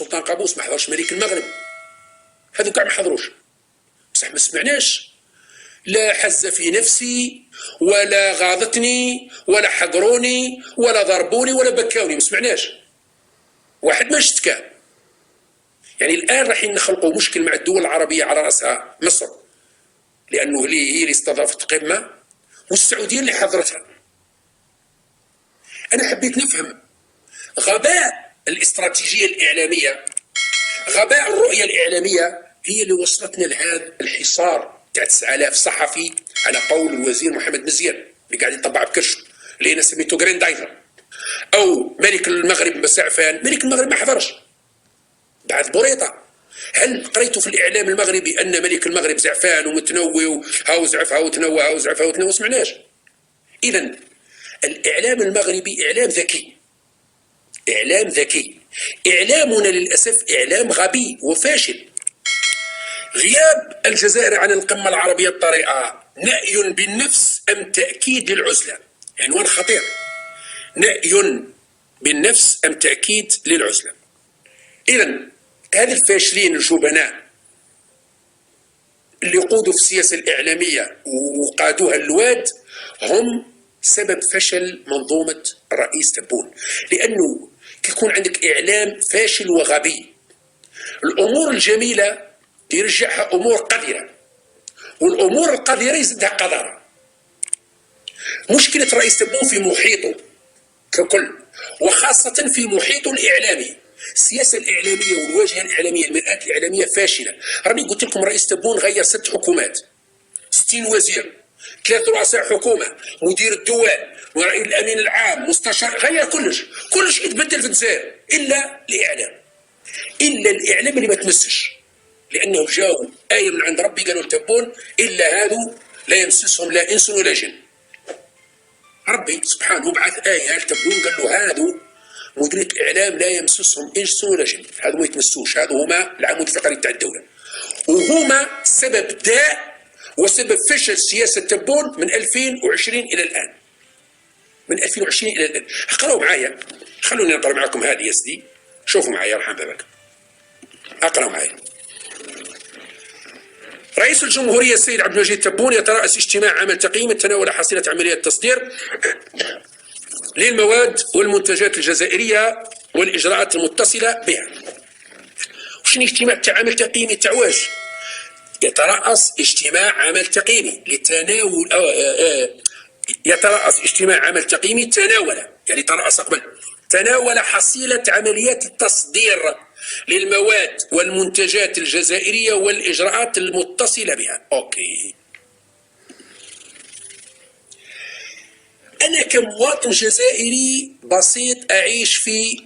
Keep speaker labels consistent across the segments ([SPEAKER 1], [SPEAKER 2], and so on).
[SPEAKER 1] السلطان قابوس، ما حضرش ملك المغرب، هذو كاع ما حضروش. بصح ما سمعناش لا حز في نفسي ولا غاضتني ولا حقروني ولا ضربوني ولا بكاوني، ما سمعناش واحد ما اشتكى. يعني الان رايحين نخلقوا مشكل مع الدول العربيه على راسها مصر، لانه هي اللي استضافت القمه والسعوديه اللي حضرتها. انا حبيت نفهم غباء الاستراتيجيه الاعلاميه، غباء الرؤيه الاعلاميه هي اللي وصلتنا لهذا الحصار تاع 9000 صحفي على قول الوزير محمد مزيان اللي قاعد يطبع بكرشه اللي انا سميته جرين دايفر. او ملك المغرب مسعفان، ملك المغرب ما حضرش بعد بوريطه. هل قريتوا في الاعلام المغربي ان ملك المغرب زعفان ومتنوي وهاو زعف هاو تنوى هاو زعف هاو تنوى؟ سمعناش. اذا الاعلام المغربي اعلام ذكي، اعلام ذكي. اعلامنا للاسف اعلام غبي وفاشل. غياب الجزائر عن القمه العربيه الطارئه نأي بالنفس ام تاكيد للعزله؟ عنوان خطير. نأي بالنفس ام تاكيد للعزله؟ اذا هذه الفاشلين الجبناء اللي قودوا في السياسه الاعلاميه وقادوها اللواد هم سبب فشل منظومه الرئيس تبون. لانه كيكون عندك اعلام فاشل وغبي، الامور الجميله يرجعها امور قذره، والامور القذره يزيدها قذاره. مشكله الرئيس تبون في محيطه ككل، وخاصه في محيطه الاعلامي. السياسه الاعلاميه والواجهه الاعلاميه، المرآة الاعلاميه فاشله. راني قلت لكم رئيس تبون غير 6 حكومات، 60 وزير، 3 رؤساء حكومه، مدير الدول، الامين العام، مستشار، غير كلش يتبدل في الجزائر الا الاعلام. الا الاعلام اللي ما تمسش، لانه جاوا آية من عند ربي قالوا لتبون الا هذو لا يمسسهم لا انس ولا جن. ربي سبحانه بعث آية لتبون قال له هذو مديرية الإعلام لا يمسسهم إنس ولا جن، هذو ما يتمسوش، هذو هما العمود الفقري تاع الدولة، وهما سبب داء وسبب فشل سياسة تبون من 2020 إلى الآن. من 2020 إلى الآن. اقرأوا معايا، خلوني نقرأ معكم هذه يا سيدي، شوفوا معايا رحم بابك، اقرأوا معايا. رئيس الجمهورية السيد عبد المجيد تبون يترأس اجتماع عمل تقييم تناول حصيلة عملية التصدير للمواد والمنتجات الجزائرية والإجراءات المتصلة بها. وشنو اجتماع تاع عمل تقييمي تاع واش؟ يترأس اجتماع عمل تقييمي لتناول يترأس اجتماع عمل تقييمي تناول، يعني ترأس قبل، تناول حصيلة عمليات التصدير للمواد والمنتجات الجزائرية والإجراءات المتصلة بها. أوكي. أنا كمواطن جزائري بسيط أعيش في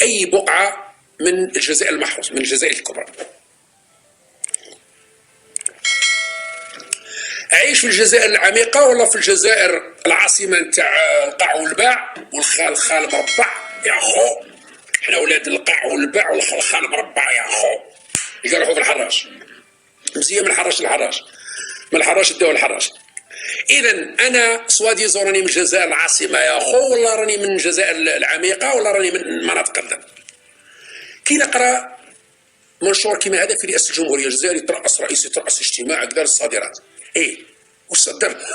[SPEAKER 1] أي بقعة من الجزائر المحروس، من الجزائر الكبرى، أعيش في الجزائر العميقة ولا في الجزائر العاصمة نتاع القاع والباع والخال مربع؟ يا خو احنا ولاد القاع والباع والخال مربع يا خو، يروحوا في الحراش مزيان، من الحراش للحراش، من الحراش داو الحراش. اذا انا سوادي راني من الجزائر العاصمه يا خو، ولا راني من الجزائر العميقه، ولا راني من مناطق الدم. كي نقرا منشور كيما هذا في رئاسه الجمهوريه الجزائريه يترأس رئيس يترأس اجتماع اقدار الصادرات، ايه وش صدرنا؟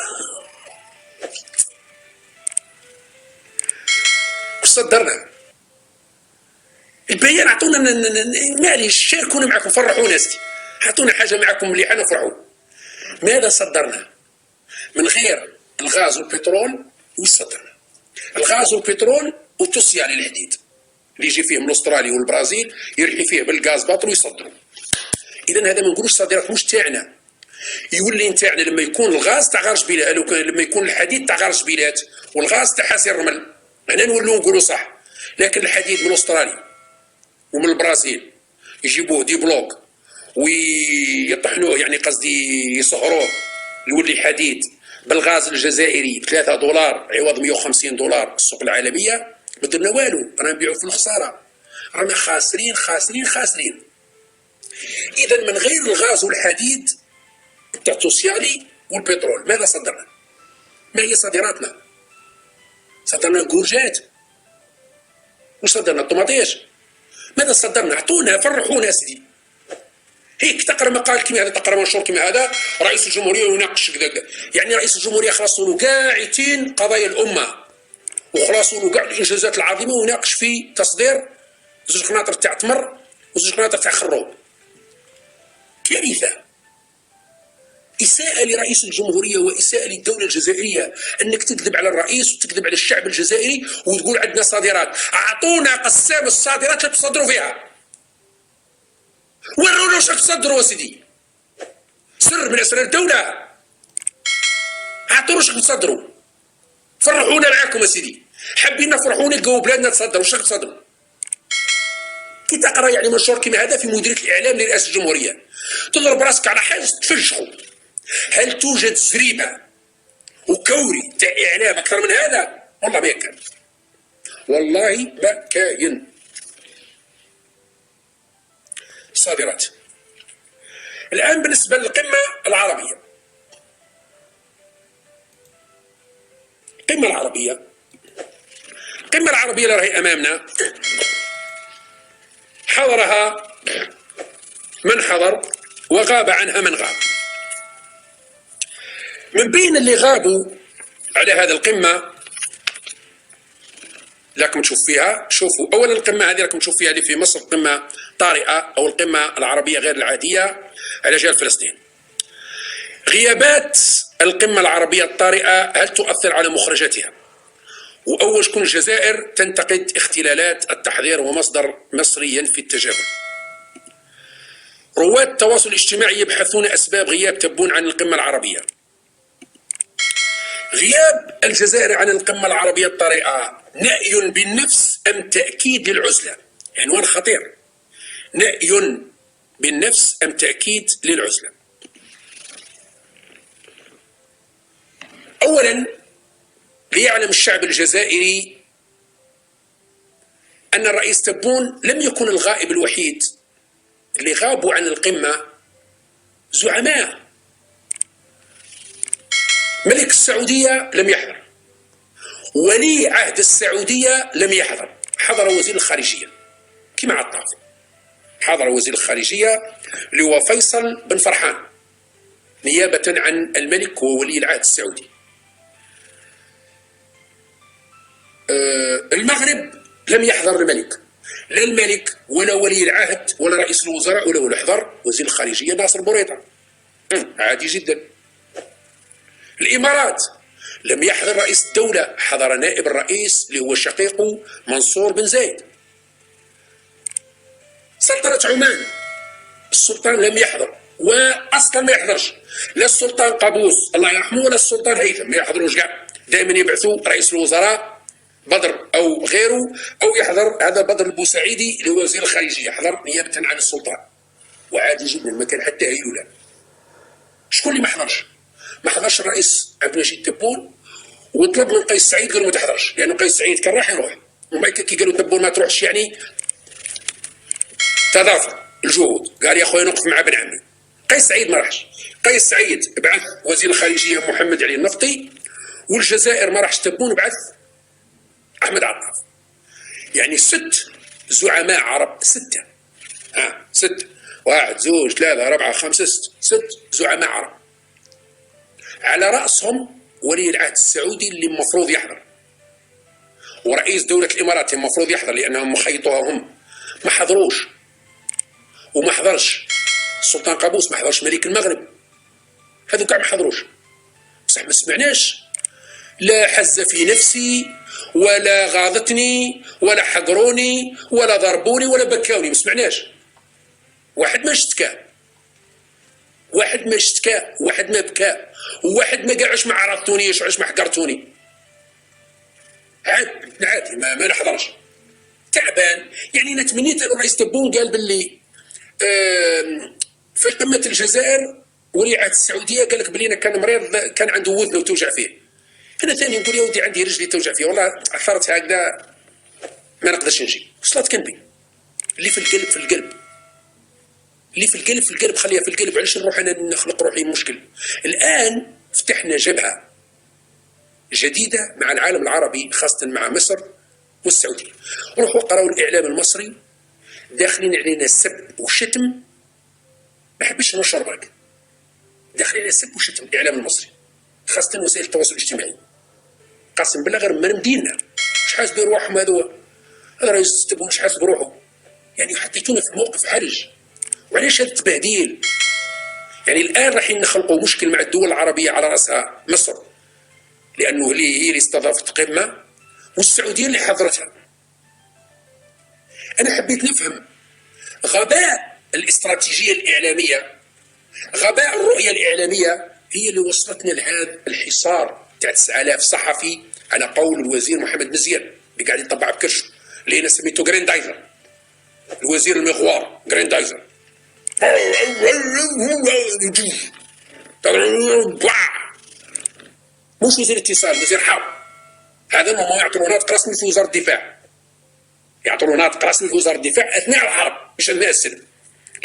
[SPEAKER 1] وش صدرنا؟ البيان اعطونا معليش شاركونا معكم، فرحونا سيدي، اعطونا حاجه معكم مليحه نفرحوا. ماذا صدرنا؟ من غير الغاز والبترول وش صدرنا؟ الغاز والبترول وتوسيالي الحديد اللي يجي فيه من استراليا والبرازيل يرحي فيه بالغاز باطل ويصدروا. اذا هذا ما نقولوش صادرات مش تاعنا، يولي نتاعنا لما يكون الغاز تاع غارج بلاد، لما يكون الحديد تاع غارج بلاد والغاز تاع حاسي الرمل، انا نولوا نقولوا صح. لكن الحديد من استراليا ومن البرازيل يجيبوه دي بلوك ويطحنوه، يعني قصدي يصهروه يولي حديد بالغاز الجزائري $3 عوض $150 السوق العالميه، ما درنا والو، رانا نبيعوا في الخساره، رانا خاسرين خاسرين خاسرين. اذا من غير الغاز والحديد تاع توسيالي والبترول ماذا صدرنا؟ ما هي صادراتنا؟ صدرنا الكورجات، وش صدرنا؟ الطماطيش، ماذا صدرنا؟ اعطونا فرحونا سيدي. هيك تقرا مقال كيما هذا، تقرا منشور كيما هذا، رئيس الجمهوريه يناقش كذا، يعني رئيس الجمهوريه خلاص له كاع قضايا الامه وخلاص له كاع الانجازات العظيمه، ويناقش في تصدير 2 قناطر تاع تمر و2 قناطر تاع خروب. كارثه، إساءة لرئيس الجمهورية وإساءة للدولة الجزائرية أنك تكذب على الرئيس وتكذب على الشعب الجزائري وتقول عندنا صادرات. أعطونا قسام الصادرات اللي تصدروا فيها، ورونا واش تصدروا سيدي، سر من أسرار الدولة. أعطونا واش تصدروا، فرحونا معاكم سيدي، حابين نفرحوا نلقاو بلادنا تصدر. واش تصدروا؟ كي تقرا يعني منشور كيما هذا في مديرية الإعلام لرئاسة الجمهورية تضرب راسك على حاجة تفشخوا. هل توجد زريبة وكوري تاع إعلام أكثر من هذا؟ والله ما كان، والله ما كاين. صادرات. الآن بالنسبة للقمة العربية، القمة العربية اللي راهي أمامنا حضرها من حضر وغاب عنها من غاب. من بين اللي غابوا على هذه القمة لكم تشوف فيها، شوفوا أولا القمة هذه لكم تشوف فيها اللي في مصر قمة طارئة أو القمة العربية غير العادية على جال فلسطين. غيابات القمة العربية الطارئة هل تؤثر على مخرجاتها؟ وأول شكون الجزائر تنتقد اختلالات التحضير ومصدر مصري ينفي التجاهل. رواد التواصل الاجتماعي يبحثون أسباب غياب تبون عن القمة العربية. غياب الجزائر عن القمة العربية الطارئة نأي بالنفس أم تأكيد للعزلة؟ عنوان خطير، نأي بالنفس أم تأكيد للعزلة. أولا ليعلم الشعب الجزائري أن الرئيس تبون لم يكن الغائب الوحيد. اللي غابوا عن القمة زعماء. ملك السعودية لم يحضر، ولي عهد السعودية لم يحضر، حضر وزير الخارجية كما عطاف، حضر وزير الخارجية اللي هو فيصل بن فرحان نيابة عن الملك وولي العهد السعودي. المغرب لم يحضر الملك، لا الملك ولا ولي العهد ولا رئيس الوزراء ولا حضر وزير الخارجية ناصر بوريطة، عادي جدا. الإمارات لم يحضر رئيس الدولة، حضر نائب الرئيس اللي هو شقيقه منصور بن زايد. سلطنة عمان السلطان لم يحضر، وأصلا ما يحضرش، لا السلطان قابوس الله يرحمه ولا السلطان هيثم، ما يحضروش كاع، دائما يبعثوا رئيس الوزراء بدر أو غيره، أو يحضر هذا بدر البوسعيدي اللي هو وزير الخارجية، يحضر نيابة عن السلطان، وعادي جدا ما كان حتى هيلولة. شكون اللي ما حضرش؟ ما حضرش الرئيس عبد المجيد تبون، وطلب من قيس سعيد قال ما تحضرش، لأنه قيس سعيد كان راح يروح، وما كي قالوا تبون ما تروحش يعني تضافر الجهود، قال يا خويا نوقف مع ابن عمي. قيس سعيد ما راحش، قيس سعيد بعث وزير الخارجية محمد علي النفطي، والجزائر ما راحش تبون بعث أحمد عطاف. يعني 6 زعماء عرب، 6 6 1 2 3 4 5 6 زعماء عرب، على رأسهم ولي العهد السعودي اللي المفروض يحضر، ورئيس دولة الإمارات المفروض يحضر لأنهم مخيطوها هم، ما حضروش. وما حضرش السلطان قابوس، ما حضرش ملك المغرب، هذو كاع ما حضروش. بصح ما سمعناش لا حز في نفسي ولا غاضتني ولا حقروني ولا ضربوني ولا بكاوني، ما سمعناش. واحد ما اشتكى، واحد ما اشتكى، واحد ما بكى، وواحد ما قالش ما عرفتونيش وعلاش ما حقرتوني. عادي ما نحضرش، تعبان. يعني انا تمنيت ان الرئيس تبون قال باللي في قمة الجزائر ولي عهد السعودية قال لك بلي انا كان مريض، كان عنده وذنه توجع فيه. انا ثاني نقول يا ودي عندي رجلي توجع فيه، والله عثرت هكذا ما نقدرش نجي. وصلت كنبي اللي في القلب في القلب، اللي في القلب في القلب، خليها في القلب. علاش نروح انا نخلق روحي مشكل؟ الان فتحنا جبهة جديدة مع العالم العربي، خاصة مع مصر والسعودية. روحوا قراوا الإعلام المصري داخلين علينا السب والشتم، ما حبيتش نشر برك، داخلين علينا السب والشتم الاعلام المصري، خاصه وسائل التواصل الاجتماعي. قسم بالله غير من مديننا، مش حاسس بروحهم هذا رئيس تبون، مش حاسس بروحه. يعني حطيتونا في موقف حرج. وعلاش هذا التبهديل؟ يعني الان رايحين نخلقوا مشكل مع الدول العربيه على راسها مصر، لانه هي اللي استضافت قمه والسعوديه اللي حضرتها. انا حبيت نفهم غباء الاستراتيجيه الاعلاميه، غباء الرؤيه الاعلاميه هي اللي وصلتنا لهذا الحصار تاع 9000 صحفي على قول الوزير محمد مزيان اللي قاعد يطبع بكرشه، اللي انا سميته جريندايزر، الوزير المغوار جريندايزر. مش وزير اتصال، وزير حرب. هذا ما يعطوا ناطق رسمي في وزاره الدفاع، يعطوا ناطق رسمي في وزاره الدفاع اثناء الحرب مش اثناء السلم.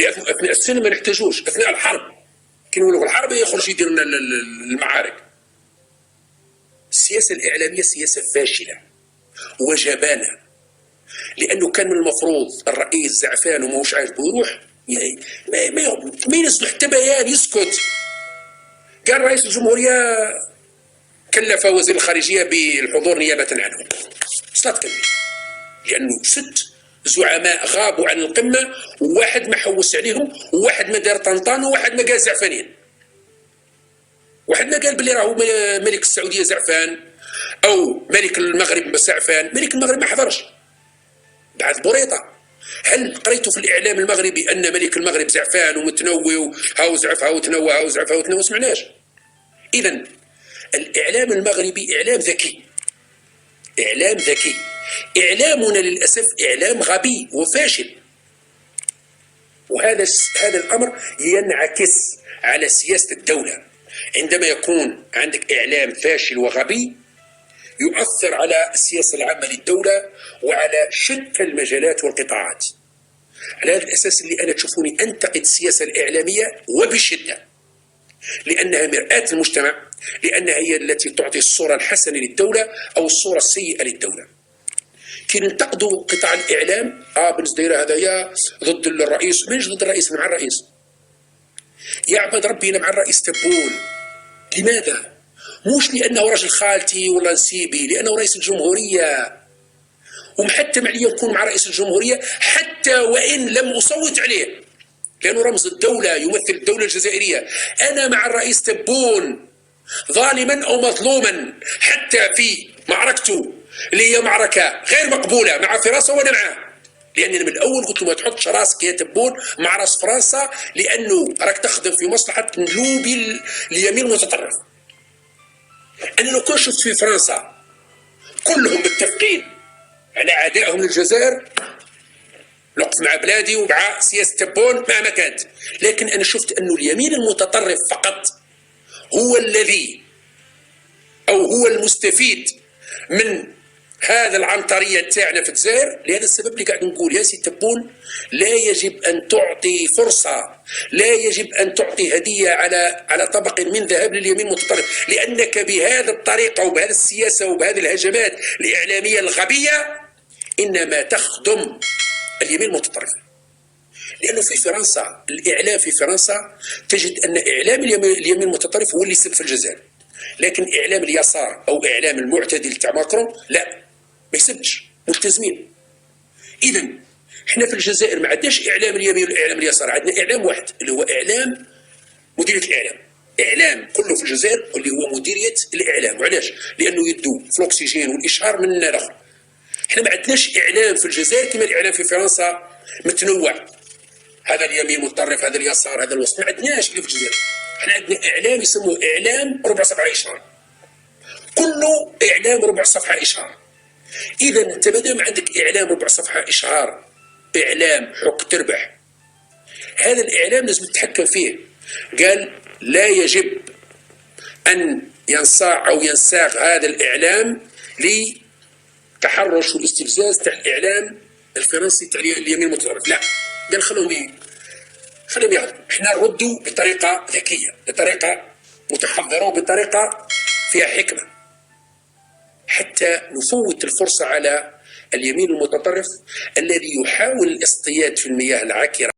[SPEAKER 1] اثناء السلم ما نحتاجوش، اثناء الحرب كي نولوا في الحرب يخرج يدير لنا المعارك. السياسه الاعلاميه سياسه فاشله وجبانه، لانه كان من المفروض الرئيس زعفان وماهوش عاجبه يروح ما ينزل حتى بيان يسكت. قال رئيس الجمهوريه كلف وزير الخارجيه بالحضور نيابه عنه، صلات كلمه، لانه 6 زعماء غابوا عن القمه، وواحد ما حوس عليهم، وواحد ما دار طنطان، وواحد ما قال زعفانين. واحد ما قال بلي راهو ملك السعوديه زعفان او ملك المغرب زعفان. ملك المغرب ما حضرش بعد بوريطه. هل قريتوا في الاعلام المغربي ان ملك المغرب زعفان ومتنوي وهاو زعف هاو تنوى هاو زعف هاو تنوى؟ سمعناش. اذا الاعلام المغربي اعلام ذكي، اعلام ذكي. اعلامنا للاسف اعلام غبي وفاشل، وهذا الامر ينعكس على سياسه الدوله. عندما يكون عندك اعلام فاشل وغبي يؤثر على السياسه العامه للدوله وعلى شتى المجالات والقطاعات. على هذا الاساس اللي انا تشوفوني انتقد السياسه الاعلاميه وبشده، لانها مرآة المجتمع، لانها هي التي تعطي الصوره الحسنه للدوله او الصوره السيئه للدوله. كي ننتقدوا قطاع الاعلام بالنسبه هذايا ضد الرئيس، مانيش ضد الرئيس، مع الرئيس. يا عباد ربي انا مع الرئيس تبون. لماذا؟ مش لانه رجل خالتي ولا نسيبي، لانه رئيس الجمهوريه، ومحتم علي نكون مع رئيس الجمهوريه حتى وان لم اصوت عليه، لانه رمز الدوله، يمثل الدوله الجزائريه. انا مع الرئيس تبون ظالما او مظلوما، حتى في معركته اللي هي معركه غير مقبوله مع فرنسا وانا معاه، لاني من الاول قلت له ما تحطش راسك يا تبون مع راس فرنسا، لانه راك تخدم في مصلحه لوبي اليمين المتطرف. انا لو كنت شفت في فرنسا كلهم متفقين على اعدائهم للجزائر نقف مع بلادي ومع سياسه تبون مهما كانت، لكن انا شفت انه اليمين المتطرف فقط هو الذي او هو المستفيد من هذا العنطريه تاعنا في الجزائر. لهذا السبب اللي قاعد نقول يا سي تبون لا يجب ان تعطي فرصه، لا يجب ان تعطي هديه على طبق من ذهب لليمين المتطرف، لانك بهذه الطريقه وبهذه السياسه وبهذه الهجمات الاعلاميه الغبيه انما تخدم اليمين المتطرف. لانه في فرنسا الاعلام في فرنسا تجد ان اعلام اليمين المتطرف هو اللي يسب في الجزائر، لكن اعلام اليسار او اعلام المعتدل تاع ماكرون لا، ما يسبش، ملتزمين. اذا احنا في الجزائر ما عندناش اعلام اليمين والاعلام اليسار، عندنا اعلام واحد اللي هو اعلام مديريه الاعلام. اعلام كله في الجزائر اللي هو مديريه الاعلام. وعلاش؟ لانه يدو في الاكسجين والاشهار من الاخر. احنا ما عندناش اعلام في الجزائر كما الاعلام في فرنسا متنوع، هذا اليمين متطرف، هذا اليسار، هذا الوسط. ما عندناش في الجزائر. احنا عندنا اعلام يسموه اعلام ربع صفحه اشهار، كله اعلام ربع صفحه اشهار. اذا انت مادام عندك اعلام ربع صفحه اشهار، اعلام حق تربح، هذا الاعلام لازم تتحكم فيه. قال لا يجب ان ينصاع او ينساق هذا الاعلام لتحرش والاستفزاز تاع الاعلام الفرنسي تاع اليمين المتطرف، لا. قال خليهم يهضروا، احنا نردوا بطريقه ذكيه، بطريقه متحضره وبطريقه فيها حكمه، حتى نفوت الفرصه على اليمين المتطرف الذي يحاول الاصطياد في المياه العكرة